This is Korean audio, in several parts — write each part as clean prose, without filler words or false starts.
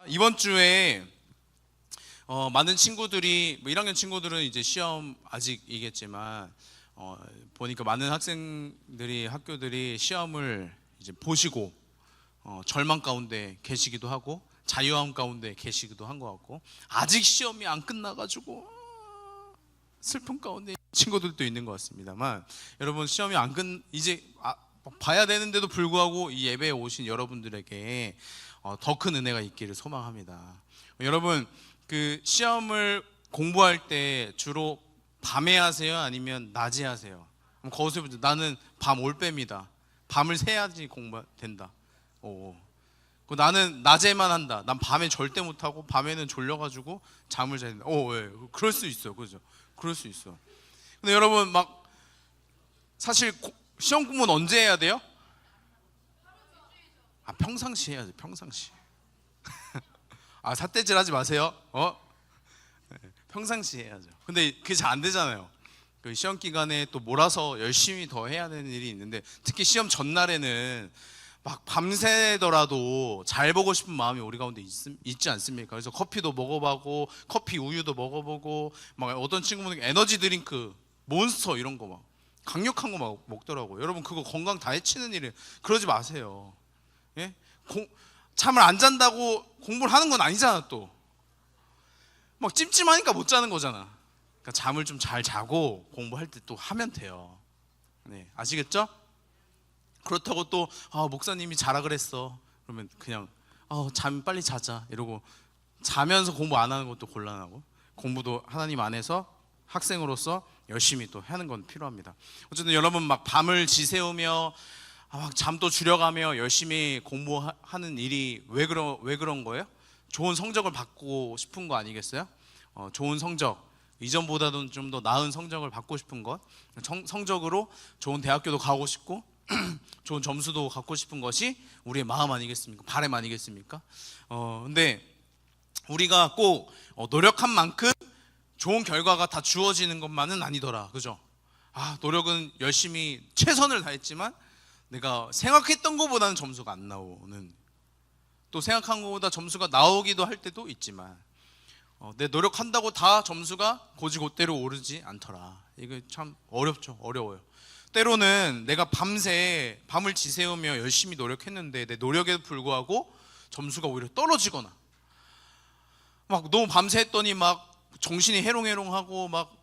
이번 주에 많은 친구들이 1학년 친구들은 이제 시험 아직이겠지만 보니까 많은 학생들이 학교들이 시험을 이제 보시고 절망 가운데 계시기도 하고 자유함 가운데 계시기도 한 것 같고, 아직 시험이 안 끝나가지고 슬픔 가운데 친구들도 있는 것 같습니다만, 여러분 시험이 안 끝 이제 봐야 되는데도 불구하고 이 예배에 오신 여러분들에게 더 큰 은혜가 있기를 소망합니다. 여러분, 그 시험을 공부할 때 주로 밤에 하세요? 아니면 낮에 하세요? 거기서 보죠. 나는 밤 올빼미다. 밤을 새야지 공부 된다. 나는 낮에만 한다. 난 밤에 절대 못 하고 밤에는 졸려가지고 잠을 자야 된다. 왜? 그럴 수 있어요, 그죠? 그럴 수 있어. 근데 여러분, 막 사실 시험 공부는 언제 해야 돼요? 평상시 해야죠. 평상시. 삿대질 하지 마세요. 평상시 해야죠. 근데 그게 잘 안 되잖아요. 그 시험 기간에 또 몰아서 열심히 더 해야 되는 일이 있는데, 특히 시험 전날에는 막 밤새더라도 잘 보고 싶은 마음이 우리 가운데 있지 않습니까? 그래서 커피도 먹어보고 커피 우유도 먹어보고, 막 어떤 친구는 에너지 드링크 몬스터 이런 거 막 강력한 거 막 먹더라고요. 여러분, 그거 건강 다 해치는 일이에요. 그러지 마세요. 예? 잠을 안 잔다고 공부를 하는 건 아니잖아. 또 막 찜찜하니까 못 자는 거잖아. 그러니까 잠을 좀 잘 자고 공부할 때 또 하면 돼요. 네, 아시겠죠? 그렇다고 또 목사님이 자라 그랬어 그러면 그냥 잠 빨리 자자 이러고 자면서 공부 안 하는 것도 곤란하고, 공부도 하나님 안에서 학생으로서 열심히 또 하는 건 필요합니다. 어쨌든 여러분, 막 밤을 지새우며 막 잠도 줄여가며 열심히 공부하는 일이 왜 그런 거예요? 좋은 성적을 받고 싶은 거 아니겠어요? 좋은 성적, 이전보다는 좀 더 나은 성적을 받고 싶은 것, 성적으로 좋은 대학교도 가고 싶고 좋은 점수도 갖고 싶은 것이 우리의 마음 아니겠습니까? 바람 아니겠습니까? 근데 우리가 꼭 노력한 만큼 좋은 결과가 다 주어지는 것만은 아니더라, 그죠? 노력은 열심히 최선을 다했지만 내가 생각했던 것보다는 점수가 안 나오는, 또 생각한 것보다 점수가 나오기도 할 때도 있지만 내 노력한다고 다 점수가 곧이곧대로 오르지 않더라. 이거 참 어렵죠. 어려워요. 때로는 내가 밤을 지새우며 열심히 노력했는데 내 노력에도 불구하고 점수가 오히려 떨어지거나, 막 너무 밤새 했더니 막 정신이 해롱해롱하고 막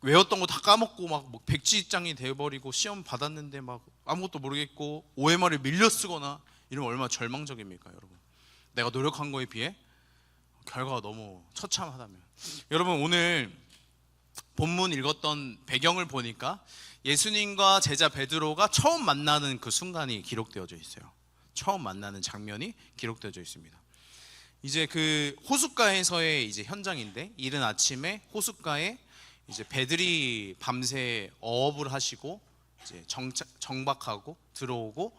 외웠던 거 다 까먹고 막 백지장이 돼버리고 시험 받았는데 막 아무것도 모르겠고 OMR을 밀려 쓰거나 이러면 얼마나 절망적입니까, 여러분? 내가 노력한 거에 비해 결과가 너무 처참하다면. 여러분, 오늘 본문 읽었던 배경을 보니까 예수님과 제자 베드로가 처음 만나는 그 순간이 기록되어져 있어요. 처음 만나는 장면이 기록되어져 있습니다. 이제 그 호숫가에서의 이제 현장인데, 이른 아침에 호숫가에 이제 배들이 밤새 어업을 하시고 이제 정박하고 들어오고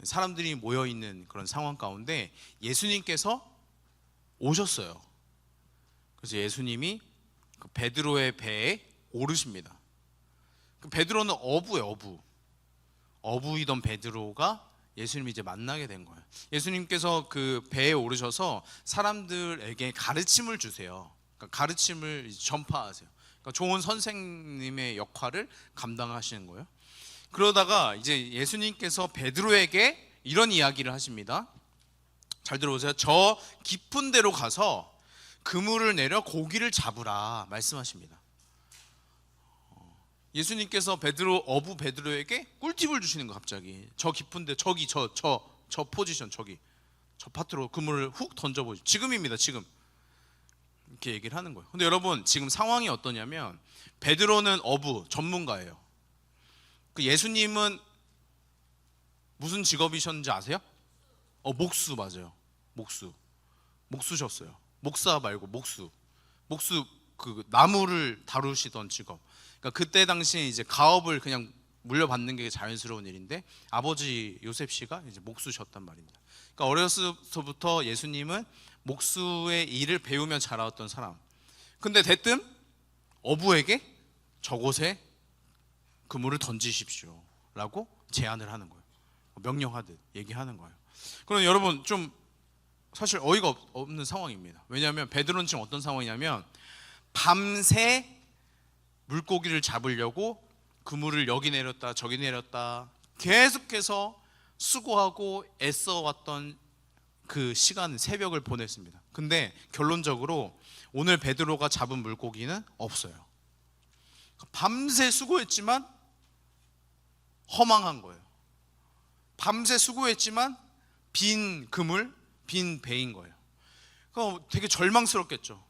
사람들이 모여 있는 그런 상황 가운데 예수님께서 오셨어요. 그래서 예수님이 그 베드로의 배에 오르십니다. 그 베드로는 어부예요, 어부이던 베드로가 예수님이 이제 만나게 된 거예요. 예수님께서 그 배에 오르셔서 사람들에게 가르침을 주세요. 그러니까 가르침을 전파하세요. 그러니까 좋은 선생님의 역할을 감당하시는 거예요. 그러다가 이제 예수님께서 베드로에게 이런 이야기를 하십니다. 잘 들어보세요. 저 깊은 데로 가서 그물을 내려 고기를 잡으라 말씀하십니다. 예수님께서 어부 베드로에게 꿀팁을 주시는 거, 갑자기. 저 깊은데 저기 저 포지션, 저기 저 파트로 그물을 훅 던져보죠. 지금입니다, 지금. 이렇게 얘기를 하는 거예요. 근데 여러분, 지금 상황이 어떠냐면 베드로는 어부 전문가예요. 그 예수님은 무슨 직업이셨는지 아세요? 목수. 맞아요. 목수셨어요. 목사 말고 목수 그 나무를 다루시던 직업. 그러니까 그때 당시에 이제 가업을 그냥 물려받는 게 자연스러운 일인데, 아버지 요셉 씨가 이제 목수셨단 말입니다. 그러니까 어려서부터 예수님은 목수의 일을 배우며 자라왔던 사람. 근데 대뜸 어부에게 저곳에 그물을 던지십시오 라고 제안을 하는 거예요. 명령하듯 얘기하는 거예요. 그럼 여러분, 좀 사실 어이가 없는 상황입니다. 왜냐하면 베드로는 지금 어떤 상황이냐면 밤새 물고기를 잡으려고 그물을 여기 내렸다 저기 내렸다 계속해서 수고하고 애써왔던 그 시간, 새벽을 보냈습니다. 근데 결론적으로 오늘 베드로가 잡은 물고기는 없어요. 밤새 수고했지만 허망한 거예요. 밤새 수고했지만 빈 그물, 빈 배인 거예요. 그러니까 되게 절망스럽겠죠.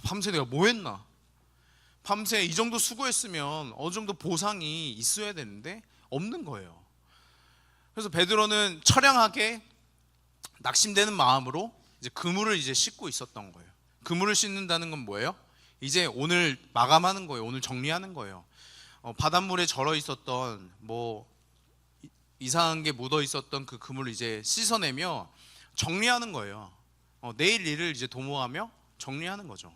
밤새 내가 뭐 했나? 밤새 이 정도 수고했으면 어느 정도 보상이 있어야 되는데 없는 거예요. 그래서 베드로는 처량하게 낙심되는 마음으로 이제 그물을 이제 싣고 있었던 거예요. 그물을 싣는다는 건 뭐예요? 이제 오늘 마감하는 거예요. 오늘 정리하는 거예요. 바닷물에 절어 있었던 뭐 이상한 게 묻어 있었던 그 그물을 이제 씻어내며 정리하는 거예요. 내일 일을 이제 도모하며 정리하는 거죠.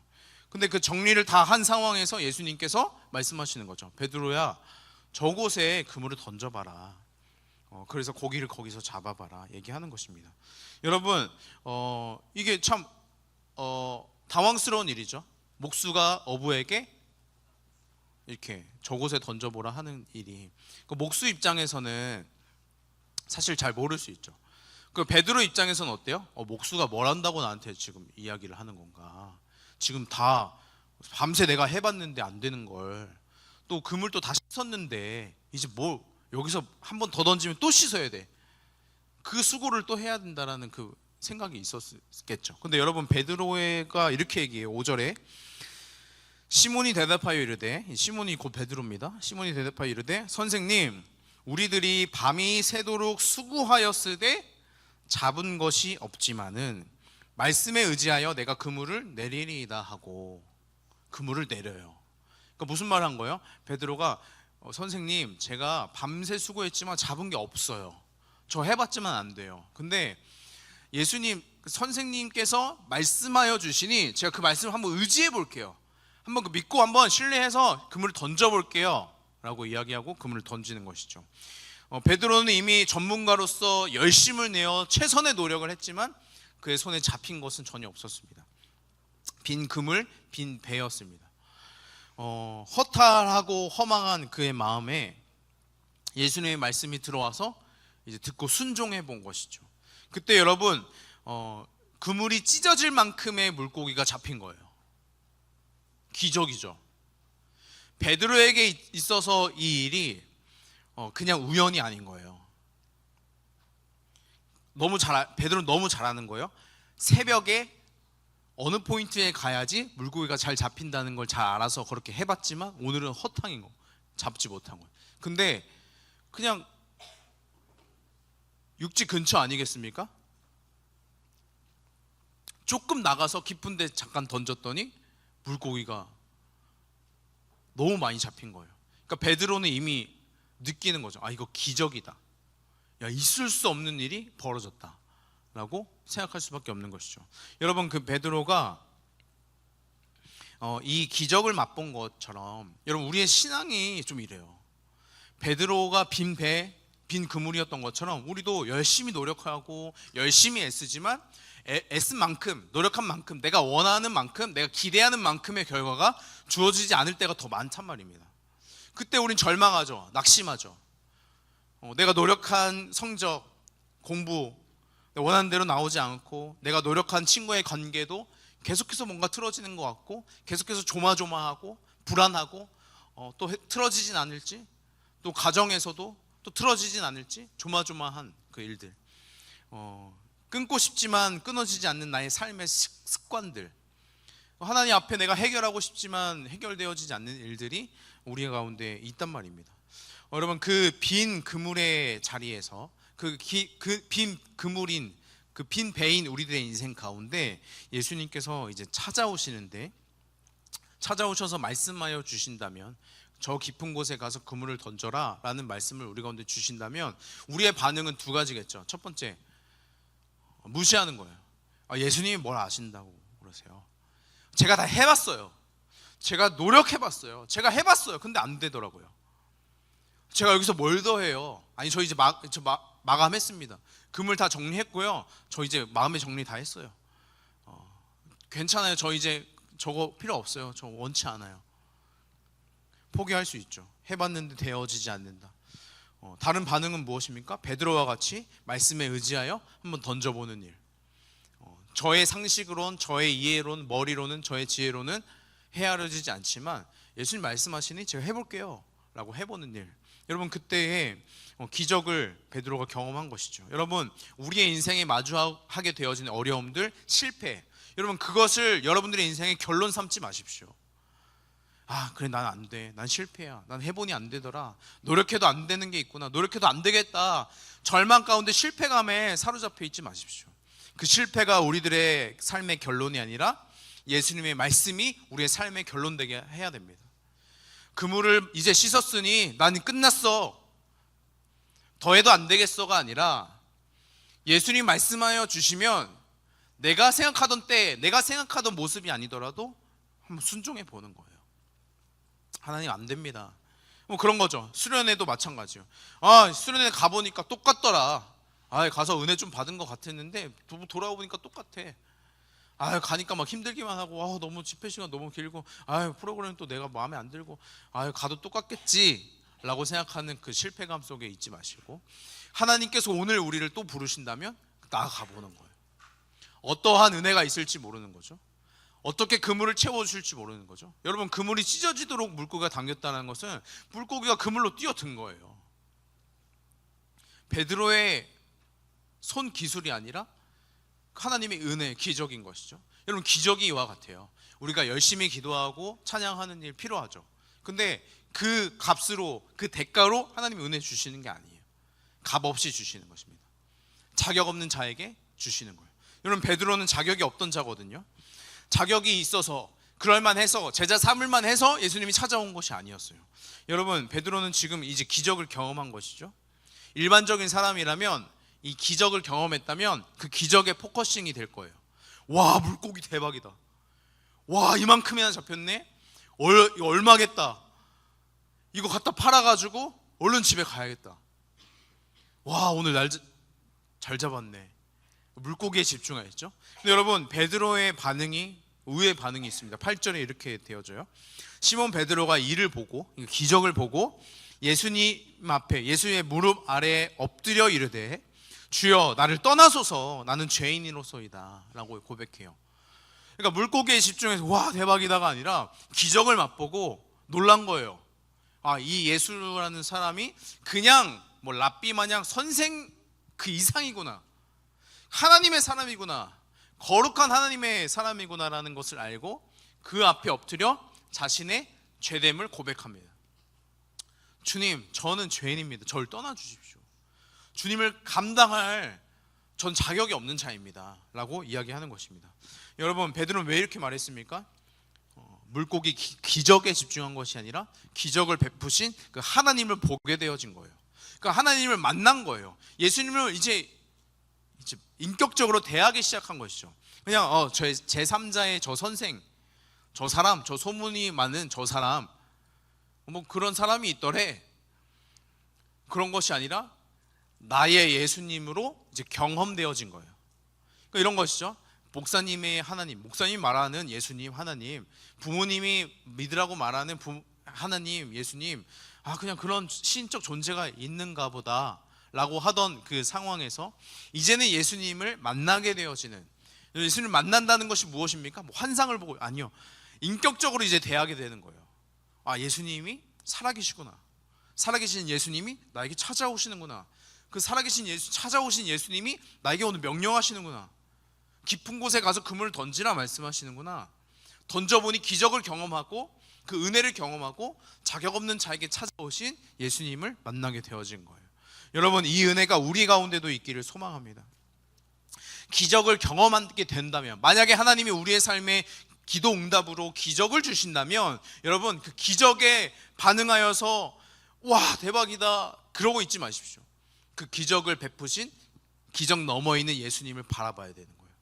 근데 그 정리를 다 한 상황에서 예수님께서 말씀하시는 거죠. 베드로야, 저곳에 그물을 던져봐라. 그래서 고기를 거기서 잡아봐라. 얘기하는 것입니다. 여러분, 이게 참 당황스러운 일이죠. 목수가 어부에게 이렇게 저곳에 던져보라 하는 일이. 그 목수 입장에서는 사실 잘 모를 수 있죠. 그 베드로 입장에서는 어때요? 목수가 뭘 한다고 나한테 지금 이야기를 하는 건가? 지금 다 밤새 내가 해봤는데 안 되는 걸, 또 그물도 다 씻었는데 이제 뭐 여기서 한 번 더 던지면 또 씻어야 돼. 그 수고를 또 해야 된다라는 그 생각이 있었겠죠. 근데 여러분, 베드로가 이렇게 얘기해요. 5절에 시몬이 대답하여 이르되, 시몬이 곧 베드로입니다. 시몬이 대답하여 이르되, 선생님, 우리들이 밤이 새도록 수고하였으되 잡은 것이 없지만은 말씀에 의지하여 내가 그물을 내리리이다 하고 그물을 내려요. 그러니까 무슨 말 한 거예요? 베드로가 선생님, 제가 밤새 수고했지만 잡은 게 없어요. 저 해봤지만 안 돼요. 근데 예수님, 선생님께서 말씀하여 주시니 제가 그 말씀을 한번 의지해 볼게요. 한번 믿고 한번 신뢰해서 그물을 던져볼게요 라고 이야기하고 그물을 던지는 것이죠. 베드로는 이미 전문가로서 열심을 내어 최선의 노력을 했지만 그의 손에 잡힌 것은 전혀 없었습니다. 빈 그물, 빈 배였습니다. 허탈하고 허망한 그의 마음에 예수님의 말씀이 들어와서 이제 듣고 순종해 본 것이죠. 그때 여러분, 그물이 찢어질 만큼의 물고기가 잡힌 거예요. 기적이죠. 베드로에게 있어서 이 일이 그냥 우연이 아닌 거예요. 베드로는 너무 잘하는 거예요. 새벽에 어느 포인트에 가야지 물고기가 잘 잡힌다는 걸 잘 알아서 그렇게 해봤지만 오늘은 허탕인 거, 잡지 못한 거예요. 근데 그냥 육지 근처 아니겠습니까? 조금 나가서 깊은 데 잠깐 던졌더니 물고기가 너무 많이 잡힌 거예요. 그러니까 베드로는 이미 느끼는 거죠. 이거 기적이다. 있을 수 없는 일이 벌어졌다 라고 생각할 수밖에 없는 것이죠. 여러분, 그 베드로가 이 기적을 맛본 것처럼 여러분, 우리의 신앙이 좀 이래요. 베드로가 빈 배, 빈 그물이었던 것처럼 우리도 열심히 노력하고 열심히 애쓰지만 애쓴 만큼, 노력한 만큼, 내가 원하는 만큼, 내가 기대하는 만큼의 결과가 주어지지 않을 때가 더 많단 말입니다. 그때 우린 절망하죠. 낙심하죠. 내가 노력한 성적, 공부 원하는 대로 나오지 않고, 내가 노력한 친구의 관계도 계속해서 뭔가 틀어지는 것 같고, 계속해서 조마조마하고 불안하고, 또 틀어지진 않을지, 또 가정에서도 또 틀어지진 않을지 조마조마한 그 일들, 끊고 싶지만 끊어지지 않는 나의 삶의 습관들, 하나님 앞에 내가 해결하고 싶지만 해결되어지지 않는 일들이 우리 가운데 있단 말입니다. 여러분, 그 빈 그물의 자리에서 그 빈 그물인, 그 빈 배인 우리들의 인생 가운데 예수님께서 이제 찾아오시는데, 찾아오셔서 말씀하여 주신다면, 저 깊은 곳에 가서 그물을 던져라 라는 말씀을 우리 가운데 주신다면 우리의 반응은 두 가지겠죠. 첫 번째, 무시하는 거예요. 예수님이 뭘 아신다고 그러세요? 제가 다 해봤어요. 제가 노력해봤어요. 제가 해봤어요. 근데 안 되더라고요. 제가 여기서 뭘 더 해요? 아니, 저 이제 마감했습니다. 그물 다 정리했고요. 저 이제 마음의 정리 다 했어요. 괜찮아요. 저 이제 저거 필요 없어요. 저 원치 않아요. 포기할 수 있죠. 해봤는데 되어지지 않는다. 다른 반응은 무엇입니까? 베드로와 같이 말씀에 의지하여 한번 던져보는 일. 저의 상식으론, 저의 이해론, 머리로는, 저의 지혜로는 헤아려지지 않지만 예수님 말씀하시니 제가 해볼게요 라고 해보는 일. 여러분, 그때의 기적을 베드로가 경험한 것이죠. 여러분, 우리의 인생에 마주하게 되어지는 어려움들, 실패, 여러분 그것을 여러분들의 인생의 결론 삼지 마십시오. 아, 그래, 난 안 돼, 난 실패야, 난 해보니 안 되더라, 노력해도 안 되는 게 있구나, 노력해도 안 되겠다, 절망 가운데 실패감에 사로잡혀 있지 마십시오. 그 실패가 우리들의 삶의 결론이 아니라 예수님의 말씀이 우리의 삶의 결론 되게 해야 됩니다. 그물을 이제 씻었으니 나는 끝났어, 더해도 안 되겠어가 아니라 예수님 말씀하여 주시면 내가 생각하던 때, 내가 생각하던 모습이 아니더라도 한번 순종해 보는 거예요. 하나님 안 됩니다. 뭐 그런 거죠. 수련회도 마찬가지요. 아, 수련회 가보니까 똑같더라. 아, 가서 은혜 좀 받은 것 같았는데 돌아오니까 똑같아. 아, 가니까 막 힘들기만 하고, 아, 너무 집회 시간 너무 길고, 아, 프로그램 또 내가 마음에 안 들고, 아, 가도 똑같겠지 라고 생각하는 그 실패감 속에 있지 마시고, 하나님께서 오늘 우리를 또 부르신다면 나아가 보는 거예요. 어떠한 은혜가 있을지 모르는 거죠. 어떻게 그물을 채워주실지 모르는 거죠. 여러분, 그물이 찢어지도록 물고기가 당겼다는 것은 물고기가 그물로 뛰어든 거예요. 베드로의 손 기술이 아니라 하나님의 은혜, 기적인 것이죠. 여러분, 기적이 이와 같아요. 우리가 열심히 기도하고 찬양하는 일 필요하죠. 근데 그 값으로, 그 대가로 하나님이 은혜 주시는 게 아니에요. 값 없이 주시는 것입니다. 자격 없는 자에게 주시는 거예요. 여러분, 베드로는 자격이 없던 자거든요. 자격이 있어서 그럴만해서 제자 삼을만 해서 예수님이 찾아온 것이 아니었어요. 여러분, 베드로는 지금 이제 기적을 경험한 것이죠. 일반적인 사람이라면, 이 기적을 경험했다면 그 기적의 포커싱이 될 거예요. 와, 물고기 대박이다. 와, 이만큼이나 잡혔네. 이거 얼마겠다. 이거 갖다 팔아가지고 얼른 집에 가야겠다. 와, 오늘 날 잘 잡았네. 물고기에 집중하였죠. 근데 여러분, 베드로의 반응이, 의외의 반응이 있습니다. 8절에 이렇게 되어져요. 시몬 베드로가 이를 보고, 기적을 보고 예수님 앞에, 예수의 무릎 아래에 엎드려 이르되 주여, 나를 떠나소서, 나는 죄인이로소이다 라고 고백해요. 그러니까 물고기에 집중해서 와, 대박이다가 아니라 기적을 맛보고 놀란 거예요. 아, 이 예수라는 사람이 그냥 뭐 랍비 마냥 선생 그 이상이구나, 하나님의 사람이구나, 거룩한 하나님의 사람이구나라는 것을 알고 그 앞에 엎드려 자신의 죄됨을 고백합니다. 주님, 저는 죄인입니다. 저를 떠나주십시오. 주님을 감당할 전 자격이 없는 자입니다 라고 이야기하는 것입니다. 여러분, 베드로는 왜 이렇게 말했습니까? 물고기 기적에 집중한 것이 아니라 기적을 베푸신 그 하나님을 보게 되어진 거예요. 그러니까 하나님을 만난 거예요. 예수님을 이제 인격적으로 대하기 시작한 것이죠. 그냥 제3자의 저 선생, 저 사람, 저 소문이 많은 저 사람, 뭐 그런 사람이 있더래, 그런 것이 아니라 나의 예수님으로 이제 경험되어진 거예요. 그러니까 이런 것이죠. 목사님의 하나님, 목사님이 말하는 예수님, 하나님, 부모님이 믿으라고 말하는 하나님, 예수님, 아, 그냥 그런 신적 존재가 있는가 보다 라고 하던 그 상황에서 이제는 예수님을 만나게 되어지는, 예수님을 만난다는 것이 무엇입니까? 뭐 환상을 보고, 아니요, 인격적으로 이제 대하게 되는 거예요. 아, 예수님이 살아계시구나, 살아계신 예수님이 나에게 찾아오시는구나, 그 살아계신 찾아오신 예수님이 나에게 오늘 명령하시는구나, 깊은 곳에 가서 그물을 던지라 말씀하시는구나, 던져보니 기적을 경험하고 그 은혜를 경험하고 자격 없는 자에게 찾아오신 예수님을 만나게 되어진 거예요. 여러분, 이 은혜가 우리 가운데도 있기를 소망합니다. 기적을 경험하게 된다면, 만약에 하나님이 우리의 삶에 기도 응답으로 기적을 주신다면, 여러분, 그 기적에 반응하여서 와, 대박이다 그러고 있지 마십시오. 그 기적을 베푸신, 기적 너머에 있는 예수님을 바라봐야 되는 거예요.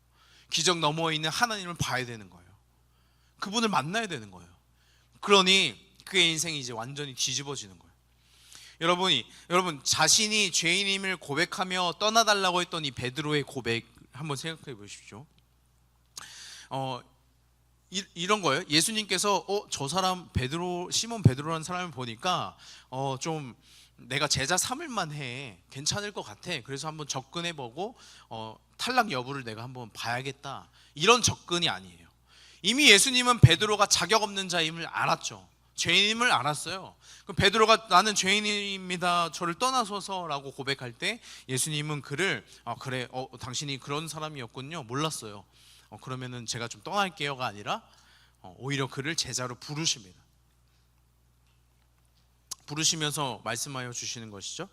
기적 너머에 있는 하나님을 봐야 되는 거예요. 그분을 만나야 되는 거예요. 그러니 그의 인생이 이제 완전히 뒤집어지는 거예요. 여러분 자신이 죄인임을 고백하며 떠나달라고 했던 이 베드로의 고백 한번 생각해 보십시오. 이런 거예요. 예수님께서 저 사람 시몬 베드로라는 사람을 보니까 좀 내가 제자 삼을 만해, 괜찮을 것 같아. 그래서 한번 접근해 보고 탈락 여부를 내가 한번 봐야겠다. 이런 접근이 아니에요. 이미 예수님은 베드로가 자격 없는 자임을 알았죠. 죄인임을 알았어요. 그럼 베드로가 나는 죄인입니다, 저를 떠나소서라고 고백할 때 예수님은 그를 그래, 당신이 그런 사람이었군요, 몰랐어요. 그러면은 제가 좀 떠날게요가 아니라 오히려 그를 제자로 부르십니다. 부르시면서 말씀하여 주시는 것이죠.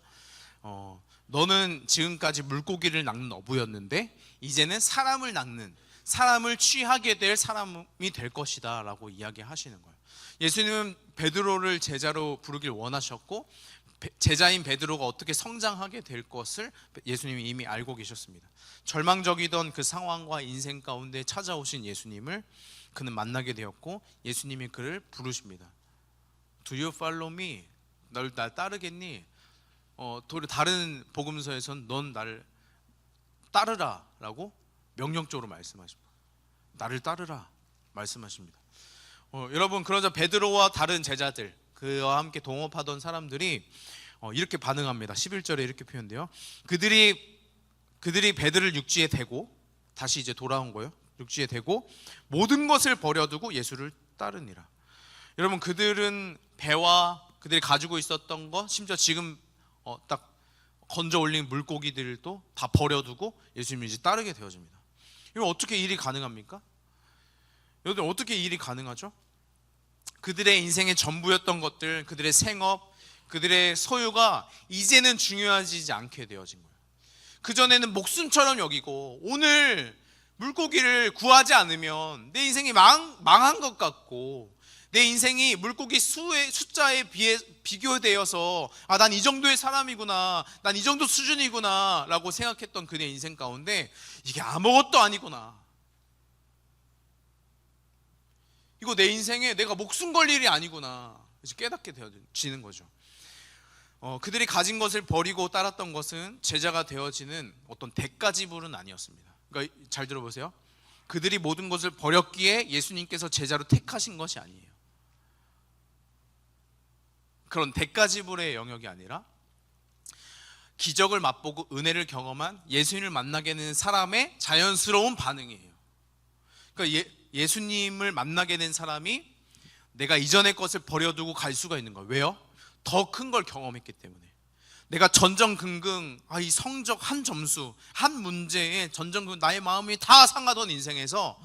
너는 지금까지 물고기를 낚는 어부였는데 이제는 사람을 낚는, 사람을 취하게 될 사람이 될 것이다 라고 이야기하시는 거예요. 예수님은 베드로를 제자로 부르길 원하셨고 제자인 베드로가 어떻게 성장하게 될 것을 예수님이 이미 알고 계셨습니다. 절망적이던 그 상황과 인생 가운데 찾아오신 예수님을 그는 만나게 되었고 예수님이 그를 부르십니다. Do you follow me? 날 따르겠니? 다른 복음서에서는 넌 나를 따르라 라고 명령적으로 말씀하십니다. 나를 따르라 말씀하십니다. 여러분, 그러자 베드로와 다른 제자들, 그와 함께 동업하던 사람들이 이렇게 반응합니다. 11절에 이렇게 표현돼요. 그들이 베드로를 육지에 대고, 다시 이제 돌아온 거예요. 육지에 대고 모든 것을 버려두고 예수를 따르니라. 여러분, 그들은 배와 그들이 가지고 있었던 것, 심지어 지금 딱 건져 올린 물고기들도 다 버려두고 예수님을 이제 따르게 되어집니다. 이건 어떻게 일이 가능합니까? 여러분, 어떻게 일이 가능하죠? 그들의 인생의 전부였던 것들, 그들의 생업, 그들의 소유가 이제는 중요하지 않게 되어진 거예요. 그전에는 목숨처럼 여기고 오늘 물고기를 구하지 않으면 내 인생이 망한 것 같고 내 인생이 물고기 숫자에 비교되어서 난 이 정도의 사람이구나, 난 이 정도 수준이구나 라고 생각했던 그의 인생 가운데 이게 아무것도 아니구나, 이거 내 인생에 내가 목숨 걸 일이 아니구나 이제 깨닫게 되어지는 거죠. 그들이 가진 것을 버리고 따랐던 것은 제자가 되어지는 어떤 대가 지불은 아니었습니다. 그러니까 잘 들어보세요. 그들이 모든 것을 버렸기에 예수님께서 제자로 택하신 것이 아니에요. 그런 대가 지불의 영역이 아니라 기적을 맛보고 은혜를 경험한 예수님을 만나게 되는 사람의 자연스러운 반응이에요. 그러니까 예수님을 만나게 된 사람이 내가 이전의 것을 버려두고 갈 수가 있는 거예요. 왜요? 더 큰 걸 경험했기 때문에. 내가 전전긍긍, 이 성적 한 점수, 한 문제에 전전긍긍, 나의 마음이 다 상하던 인생에서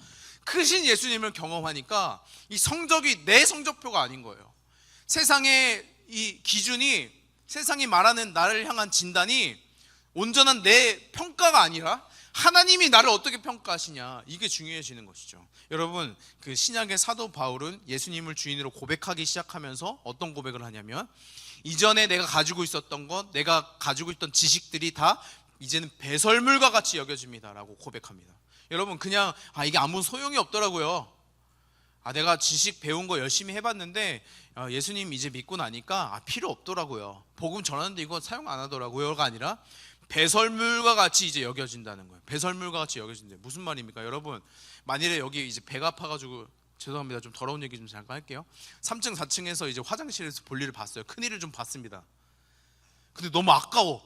크신 예수님을 경험하니까 이 성적이 내 성적표가 아닌 거예요. 세상의 이 기준이, 세상이 말하는 나를 향한 진단이 온전한 내 평가가 아니라 하나님이 나를 어떻게 평가하시냐, 이게 중요해지는 것이죠. 여러분, 그 신약의 사도 바울은 예수님을 주인으로 고백하기 시작하면서 어떤 고백을 하냐면 이전에 내가 가지고 있었던 것, 내가 가지고 있던 지식들이 다 이제는 배설물과 같이 여겨집니다 라고 고백합니다. 여러분, 그냥 이게 아무 소용이 없더라고요. 내가 지식 배운 거 열심히 해봤는데 예수님 이제 믿고 나니까 필요 없더라고요. 복음 전하는데 이거 사용 안 하더라고요가 아니라 배설물과 같이 이제 여겨진다는 거예요. 배설물과 같이 여겨진다. 무슨 말입니까? 여러분, 만일에 여기 이제 배가 아파가지고, 죄송합니다, 좀 더러운 얘기 좀 잠깐 할게요. 3층 4층에서 이제 화장실에서 볼일을 봤어요. 큰일을 좀 봤습니다. 근데 너무 아까워.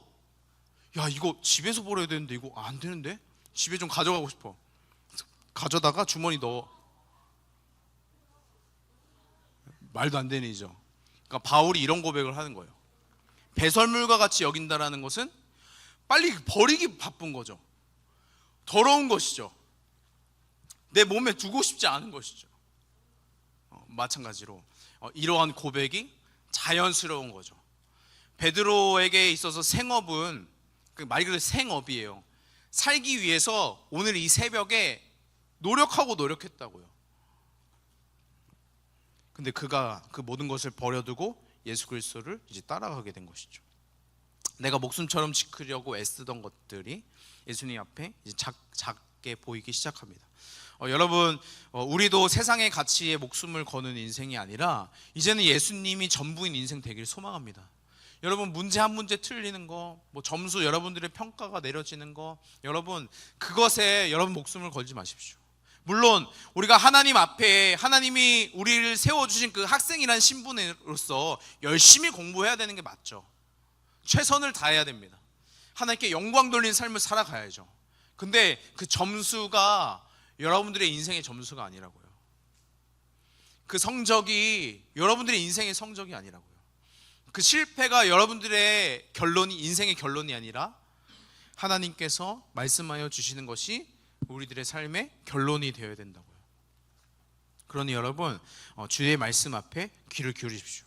이거 집에서 버려야 되는데 이거 안 되는데? 집에 좀 가져가고 싶어. 가져다가 주머니 넣어. 말도 안 되는 일이죠. 그러니까 바울이 이런 고백을 하는 거예요. 배설물과 같이 여긴다라는 것은 빨리 버리기 바쁜 거죠. 더러운 것이죠. 내 몸에 두고 싶지 않은 것이죠. 마찬가지로 이러한 고백이 자연스러운 거죠. 베드로에게 있어서 생업은 말 그대로 생업이에요. 살기 위해서 오늘 이 새벽에 노력했다고요. 근데 그가 그 모든 것을 버려두고 예수 그리스도를 이제 따라가게 된 것이죠. 내가 목숨처럼 지키려고 애쓰던 것들이 예수님 앞에 이제 작게 보이기 시작합니다. 여러분, 우리도 세상의 가치에 목숨을 거는 인생이 아니라 이제는 예수님이 전부인 인생 되길 소망합니다. 여러분 문제 한 문제 틀리는 거, 뭐 점수 여러분들의 평가가 내려지는 거, 여러분 그것에 여러분 목숨을 걸지 마십시오. 물론 우리가 하나님 앞에 하나님이 우리를 세워주신 그 학생이라는 신분으로서 열심히 공부해야 되는 게 맞죠. 최선을 다해야 됩니다. 하나님께 영광 돌리는 삶을 살아가야죠. 근데 그 점수가 여러분들의 인생의 점수가 아니라고요. 그 성적이 여러분들의 인생의 성적이 아니라고요. 그 실패가 여러분들의 결론이, 인생의 결론이 아니라 하나님께서 말씀하여 주시는 것이 우리들의 삶의 결론이 되어야 된다고요. 그러니 여러분, 주의 말씀 앞에 귀를 기울이십시오.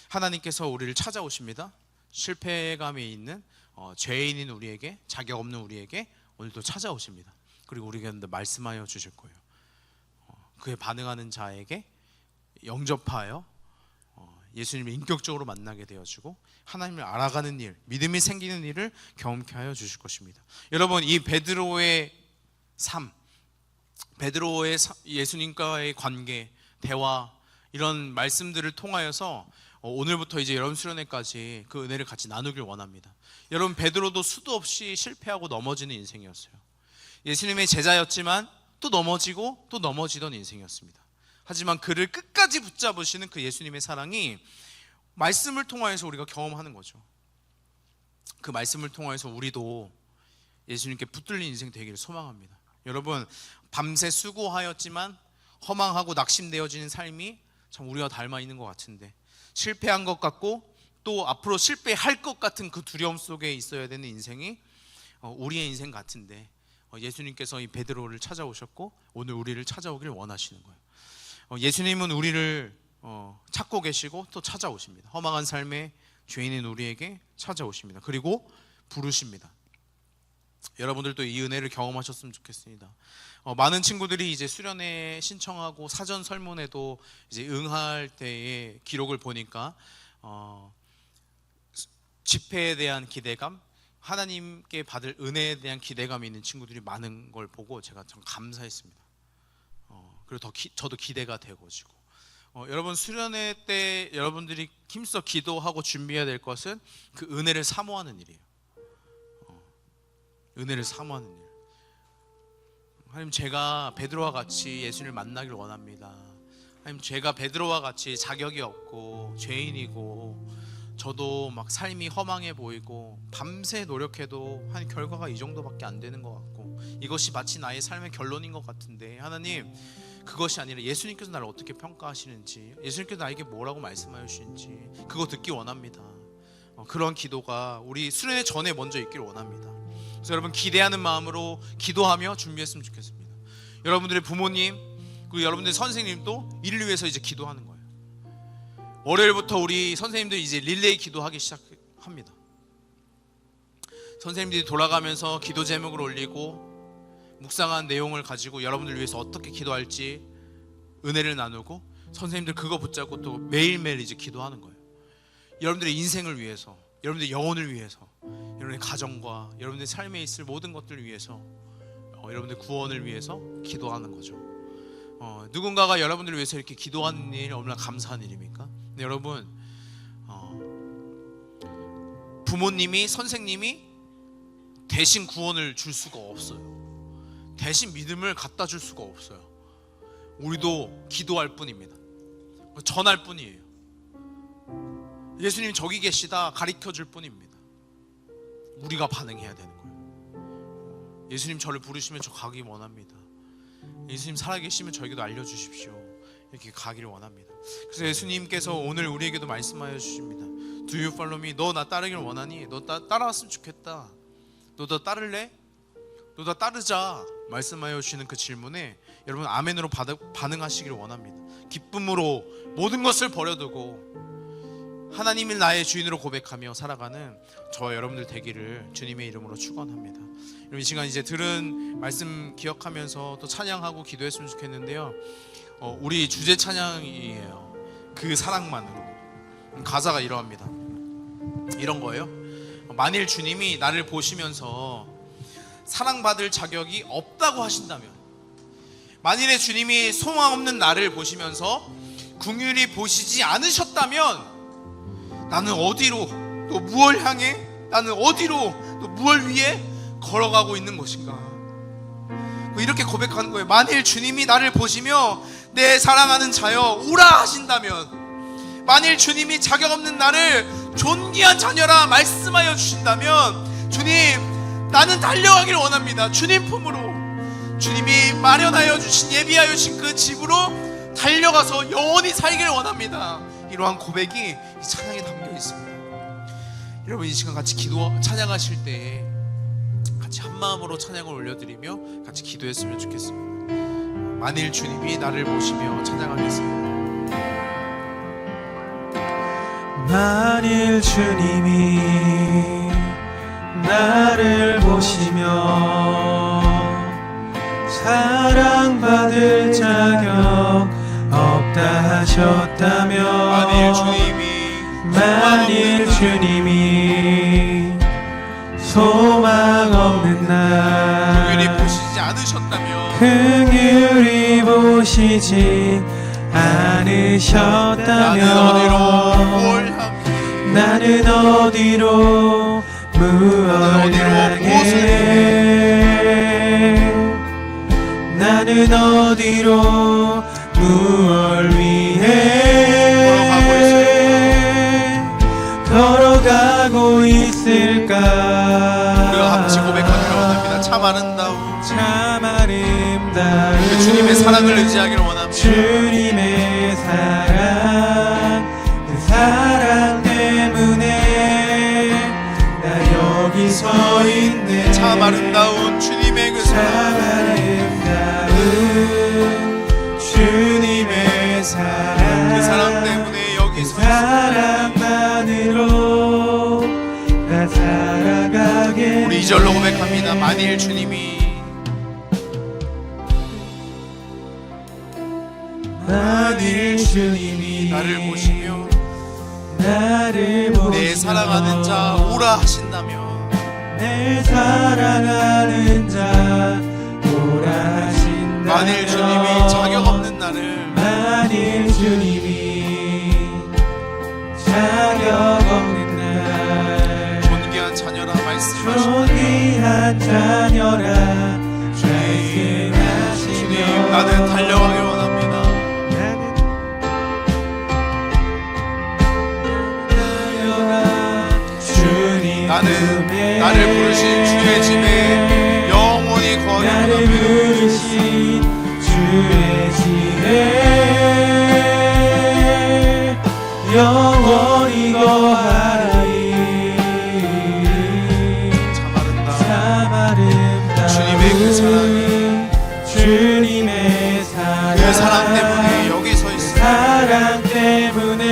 하나님께서 우리를 찾아오십니다. 실패감에 있는 죄인인 우리에게, 자격 없는 우리에게 오늘도 찾아오십니다. 그리고 우리에게 말씀하여 주실 거예요. 그에 반응하는 자에게 영접하여 예수님을 인격적으로 만나게 되어지고 하나님을 알아가는 일, 믿음이 생기는 일을 경험케 하여 주실 것입니다. 여러분, 이 베드로의 삶, 베드로의 예수님과의 관계, 대화, 이런 말씀들을 통하여서 오늘부터 이제 여러분 수련회까지 그 은혜를 같이 나누길 원합니다. 여러분, 베드로도 수도 없이 실패하고 넘어지는 인생이었어요. 예수님의 제자였지만 또 넘어지고 또 넘어지던 인생이었습니다. 하지만 그를 끝까지 붙잡으시는 그 예수님의 사랑이 말씀을 통하여서 우리가 경험하는 거죠. 그 말씀을 통하여서 우리도 예수님께 붙들린 인생 되기를 소망합니다. 여러분, 밤새 수고하였지만 허망하고 낙심되어지는 삶이 참 우리와 닮아 있는 것 같은데, 실패한 것 같고 또 앞으로 실패할 것 같은 그 두려움 속에 있어야 되는 인생이 우리의 인생 같은데, 예수님께서 이 베드로를 찾아오셨고 오늘 우리를 찾아오길 원하시는 거예요. 예수님은 우리를 찾고 계시고 또 찾아오십니다. 허망한 삶의 죄인인 우리에게 찾아오십니다. 그리고 부르십니다. 여러분들도 이 은혜를 경험하셨으면 좋겠습니다. 많은 친구들이 이제 수련회 신청하고 사전 설문에도 이제 응할 때의 기록을 보니까 집회에 대한 기대감, 하나님께 받을 은혜에 대한 기대감이 있는 친구들이 많은 걸 보고 제가 참 감사했습니다. 그리고 저도 기대가 되고지고 여러분, 수련회 때 여러분들이 힘써 기도하고 준비해야 될 것은 그 은혜를 사모하는 일이에요. 은혜를 사모하는 일. 하나님, 제가 베드로와 같이 예수님을 만나길 원합니다. 하나님, 제가 베드로와 같이 자격이 없고 죄인이고 저도 막 삶이 허망해 보이고 밤새 노력해도 한 결과가 이 정도밖에 안 되는 것 같고 이것이 마치 나의 삶의 결론인 것 같은데, 하나님, 그것이 아니라 예수님께서 나를 어떻게 평가하시는지, 예수님께서 나에게 뭐라고 말씀하여 주시는지 그거 듣기 원합니다. 그런 기도가 우리 수련회 전에 먼저 있기를 원합니다. 그래서 여러분, 기대하는 마음으로 기도하며 준비했으면 좋겠습니다. 여러분들의 부모님 그리고 여러분들의 선생님도 이를 위해서 이제 기도하는 거예요. 월요일부터 우리 선생님들이 이제 릴레이 기도하기 시작합니다. 선생님들이 돌아가면서 기도 제목을 올리고 묵상한 내용을 가지고 여러분들 위해서 어떻게 기도할지 은혜를 나누고, 선생님들 그거 붙잡고 또 매일매일 이제 기도하는 거예요. 여러분들의 인생을 위해서, 여러분들의 영혼을 위해서, 여러분의 가정과 여러분들의 삶에 있을 모든 것들을 위해서, 여러분들의 구원을 위해서 기도하는 거죠. 누군가가 여러분들을 위해서 이렇게 기도하는 일 얼마나 감사한 일입니까? 근데 여러분, 부모님이, 선생님이 대신 구원을 줄 수가 없어요. 대신 믿음을 갖다 줄 수가 없어요. 우리도 기도할 뿐입니다. 전할 뿐이에요. 예수님이 저기 계시다 가르쳐 줄 뿐입니다. 우리가 반응해야 되는 거예요. 예수님, 저를 부르시면 저 가기 원합니다. 예수님 살아계시면 저에게도 알려주십시오. 이렇게 가기를 원합니다. 그래서 예수님께서 오늘 우리에게도 말씀하여 주십니다. Do you follow me? 너 나 따르길 원하니? 너 따라왔으면 좋겠다. 너 나 따를래? 너 나 따르자. 말씀하여 주시는 그 질문에 여러분 아멘으로 반응하시기를 원합니다. 기쁨으로 모든 것을 버려두고 하나님을 나의 주인으로 고백하며 살아가는 저와 여러분들 되기를 주님의 이름으로 축원합니다. 여러분, 이 시간 이제 들은 말씀 기억하면서 또 찬양하고 기도했으면 좋겠는데요. 우리 주제 찬양이에요. 그 사랑만으로. 가사가 이러합니다. 이런 거예요. 만일 주님이 나를 보시면서 사랑받을 자격이 없다고 하신다면, 만일에 주님이 소망 없는 나를 보시면서 긍휼히 보시지 않으셨다면 나는 어디로 또 무엇을 향해, 나는 어디로, 또 무엇을 위해 걸어가고 있는 것인가. 이렇게 고백하는 거예요. 만일 주님이 나를 보시며 내 사랑하는 자여 오라 하신다면, 만일 주님이 자격 없는 나를 존귀한 자녀라 말씀하여 주신다면, 주님, 나는 달려가기를 원합니다. 주님 품으로, 주님이 마련하여 주신, 예비하여 주신 그 집으로 달려가서 영원히 살기를 원합니다. 이러한 고백이 이 찬양에 담겨 있습니다. 여러분, 이 시간 같이 찬양하실 때 같이 한 마음으로 찬양을 올려드리며 같이 기도했으면 좋겠습니다. 만일 주님이 나를 보시며 찬양하겠습니다. 만일 주님이 나를 보시며 사랑받을 자격 없다 하셨다면, 만일 주님이 소망 없는 날 긍휼히 보시지 않으셨다면, 긍휼히 보시지 않으셨다면, 나는 어디로 무엇을 향해, 나는 어디로 무엇을 위해 걸어가고 있을까. 우리가 같이 고백하기를 원합니다. 참 아름다운, 참 아름다운 그 주님의 사랑을 의지하기를 원합니다. 주님의 사랑, 그 사랑 때문에 나 여기 서 있네. 참 아름다운 주님의 그 참 사랑, 아름다운 주님의 사랑, 그 사랑 때문에 여기 서 있습니다. 사랑만으로 나 살아가게. 우리 2절로 고백합니다. 만일 주님이 나를 보시며 내 사랑하는 자 오라 하신다면, 내 사랑하는 자 오라 하신다면, 만일 주님이 자격 없는 나를, 만일 주님이 자격 없는 날 존귀한 자녀라 말씀하시며, 존귀한 자녀라 주님, 말씀하시며, 나는 달려가길 원합니다. 나는 나를 부르신 주의 집에 영원히 나를 거하리라. 부르신 주의 집에 영원히 거하리. 참 아름다운 참 아름다운 주님의 그 사랑이, 주님의 사랑, 그 사랑 때문에 여기 서 있습니다. 사랑 때문에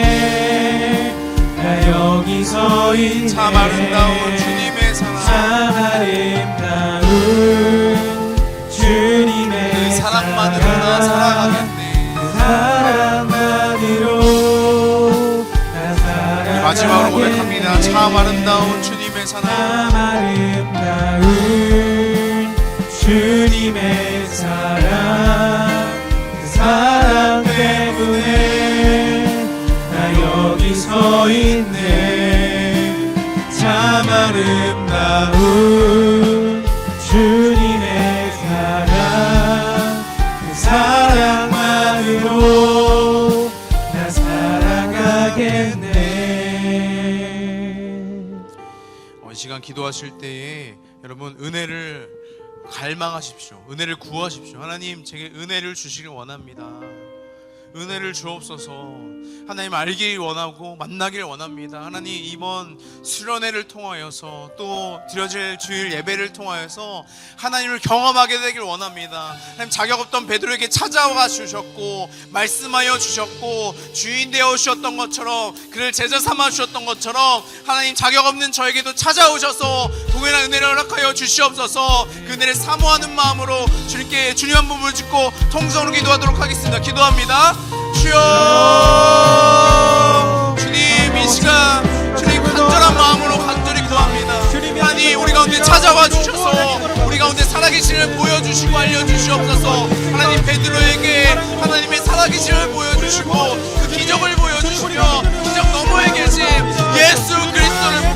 나 여기 서 있네. 참 아름다운 주님의 사랑, 참 아름다운 주님의 그 사랑만으로 나 살아가겠네. 그 사랑만으로 나 살아가겠네. 마지막으로 고백합니다. 참 아름다운 주님의 사랑, 참 아름다운 주님의 사랑, 그 사랑 때문에 나 여기 서 있네. 참 아름다운 주님의 사랑, 그 사랑만으로 나 살아가겠네. 이 시간 기도하실 때에 여러분 은혜를 갈망하십시오. 은혜를 구하십시오. 하나님, 제게 은혜를 주시길 원합니다. 은혜를 주옵소서. 하나님 알길 원하고 만나길 원합니다. 하나님, 이번 수련회를 통하여서 또 드려질 주일 예배를 통하여서 하나님을 경험하게 되길 원합니다. 하나님, 자격 없던 베드로에게 찾아와 주셨고 말씀하여 주셨고 주인 되어 주셨던 것처럼, 그를 제자 삼아 주셨던 것처럼 하나님, 자격 없는 저에게도 찾아오셔서 동일한 은혜를 허락하여 주시옵소서. 그 은혜를 사모하는 마음으로 주님께 주님 한 번 부르짖고 통성으로 기도하도록 하겠습니다. 기도합니다. 주여, 주님, 이 시간 주님 간절한 마음으로 간절히 구합니다. 하나님, 우리 가운데 찾아와 주셔서 우리 가운데 살아계심을 보여주시고 알려주시옵소서. 하나님, 베드로에게 하나님의 살아계심을 보여주시고 그 기적을 보여주시며 기적 너머에 계신 예수 그리스도를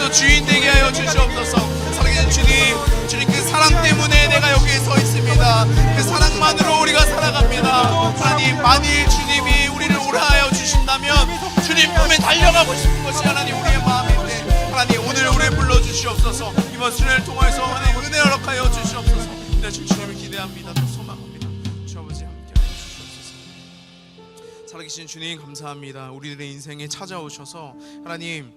여기에도 주인 되게 하여 주시옵소서. 사랑하는 주님, 주님 그 사랑 때문에 내가 여기에 서 있습니다. 그 사랑만으로 우리가 살아갑니다. 하나님, 만일 주님이 우리를 오라하여 주신다면 주님 품에 달려가고 싶은 것이 하나님 우리의 마음인데, 하나님 오늘 우리를 불러주시옵소서. 이번 수련을 통해서 하나님 은혜 허락하여 주시옵소서. 네, 주님을 기대합니다. 또 소망합니다. 주 아버지 함께하여 주시옵소서. 살아계신 주님 감사합니다. 우리들의 인생에 찾아오셔서 하나님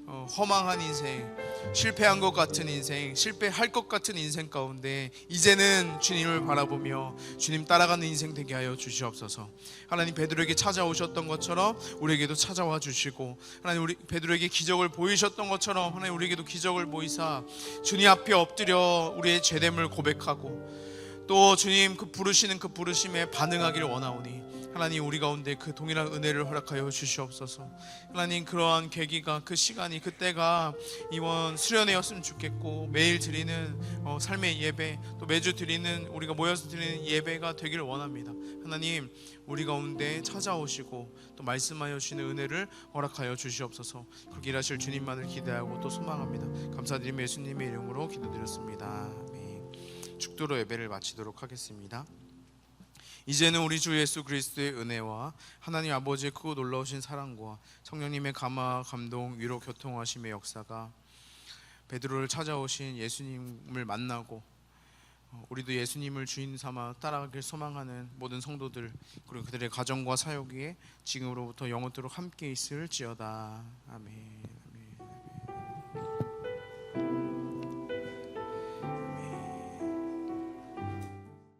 허망한 인생, 실패한 것 같은 인생, 실패할 것 같은 인생 가운데 이제는 주님을 바라보며 주님 따라가는 인생 되게 하여 주시옵소서. 하나님, 베드로에게 찾아오셨던 것처럼 우리에게도 찾아와 주시고, 하나님 우리 베드로에게 기적을 보이셨던 것처럼 하나님 우리에게도 기적을 보이사 주님 앞에 엎드려 우리의 죄됨을 고백하고 또 주님 그 부르시는 그 부르심에 반응하기를 원하오니 하나님 우리 가운데 그 동일한 은혜를 허락하여 주시옵소서. 하나님, 그러한 계기가, 그 시간이, 그때가 이번 수련회였으면 좋겠고, 매일 드리는 삶의 예배, 또 매주 드리는, 우리가 모여서 드리는 예배가 되기를 원합니다. 하나님, 우리 가운데 찾아오시고 또 말씀하여 주시는 은혜를 허락하여 주시옵소서. 그렇게 일하실 주님만을 기대하고 또 소망합니다. 감사드리며 예수님의 이름으로 기도드렸습니다. 아멘. 축도로 예배를 마치도록 하겠습니다. 이제는 우리 주 예수 그리스도의 은혜와 하나님 아버지의 크고 놀라우신 사랑과 성령님의 감화, 감동, 위로, 교통하심의 역사가 베드로를 찾아오신 예수님을 만나고 우리도 예수님을 주인 삼아 따라가길 소망하는 모든 성도들, 그리고 그들의 가정과 사역 위에 지금으로부터 영원토록 함께 있을지어다. 아멘.